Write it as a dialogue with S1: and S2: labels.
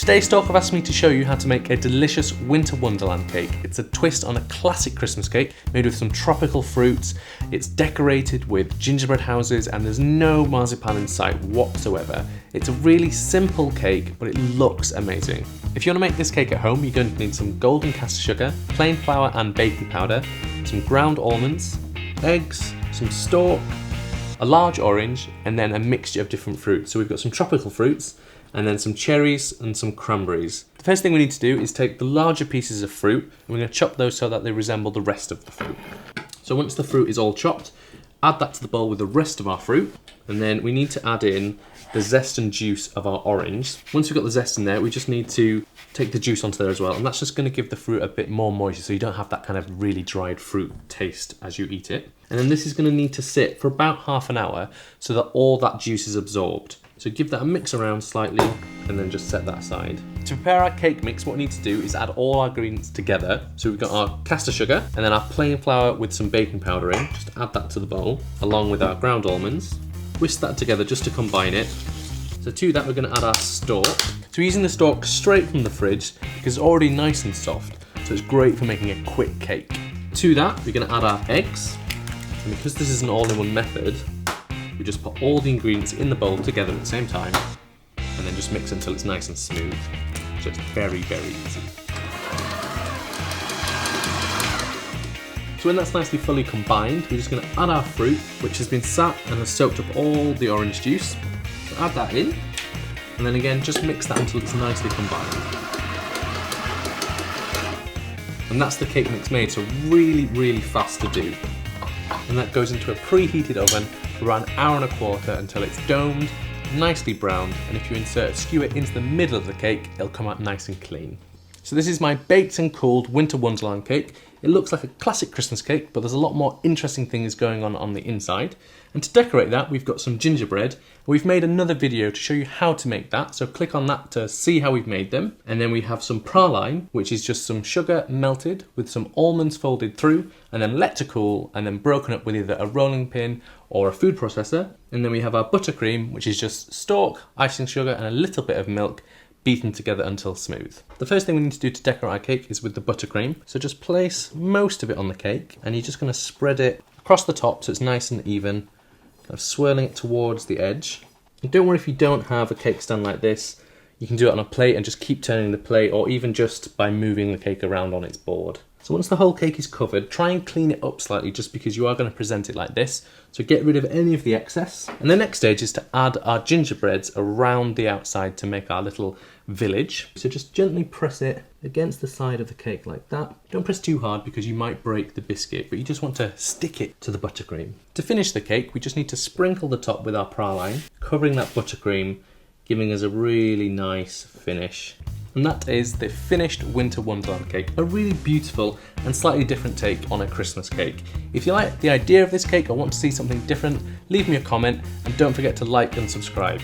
S1: Today Stork have asked me to show you how to make a delicious winter wonderland cake. It's a twist on a classic Christmas cake made with some tropical fruits. It's decorated with gingerbread houses and there's no marzipan in sight whatsoever. It's a really simple cake, but it looks amazing. If you want to make this cake at home, you're going to need some golden caster sugar, plain flour and baking powder, some ground almonds, eggs, some stork, a large orange, and then a mixture of different fruits. So we've got some tropical fruits, and then some cherries and some cranberries. The first thing we need to do is take the larger pieces of fruit, and we're going to chop those so that they resemble the rest of the fruit. So once the fruit is all chopped, add that to the bowl with the rest of our fruit, and then we need to add in the zest and juice of our orange. Once we've got the zest in there, we just need to take the juice onto there as well, and that's just going to give the fruit a bit more moisture so you don't have that kind of really dried fruit taste as you eat it. And then this is going to need to sit for about half an hour so that all that juice is absorbed. So give that a mix around slightly and then just set that aside. To prepare our cake mix, what we need to do is add all our ingredients together. So we've got our caster sugar and then our plain flour with some baking powder in. Just add that to the bowl along with our ground almonds. Whisk that together just to combine it. So to that we're going to add our stork. So we're using the stork straight from the fridge because it's already nice and soft. So it's great for making a quick cake. To that we're going to add our eggs. And because this is an all-in-one method, we just put all the ingredients in the bowl together at the same time and then just mix until it's nice and smooth. So it's very, very easy. So when that's nicely fully combined, we're just going to add our fruit, which has been sat and has soaked up all the orange juice. So add that in, and then again, just mix that until it's nicely combined. And that's the cake mix made, so really, really fast to do. And that goes into a preheated oven for around an hour and a quarter until it's domed, nicely browned, and if you insert a skewer into the middle of the cake, it'll come out nice and clean. So this is my baked and cooled winter wonderland cake. It looks like a classic Christmas cake, but there's a lot more interesting things going on the inside. And to decorate that, we've got some gingerbread. We've made another video to show you how to make that, so click on that to see how we've made them. And then we have some praline, which is just some sugar melted with some almonds folded through, and then let to cool, and then broken up with either a rolling pin or a food processor. And then we have our buttercream, which is just stork, icing sugar, and a little bit of milk, beaten together until smooth. The first thing we need to do to decorate our cake is with the buttercream. So just place most of it on the cake, and you're just going to spread it across the top so it's nice and even, kind of swirling it towards the edge. And don't worry if you don't have a cake stand like this, you can do it on a plate and just keep turning the plate, or even just by moving the cake around on its board. So once the whole cake is covered, try and clean it up slightly just because you are going to present it like this. So get rid of any of the excess. And the next stage is to add our gingerbreads around the outside to make our little village. So just gently press it against the side of the cake like that. Don't press too hard because you might break the biscuit, but you just want to stick it to the buttercream. To finish the cake, we just need to sprinkle the top with our praline, covering that buttercream, giving us a really nice finish. And that is the finished winter wonderland cake, a really beautiful and slightly different take on a Christmas cake. If you like the idea of this cake or want to see something different, leave me a comment and don't forget to like and subscribe.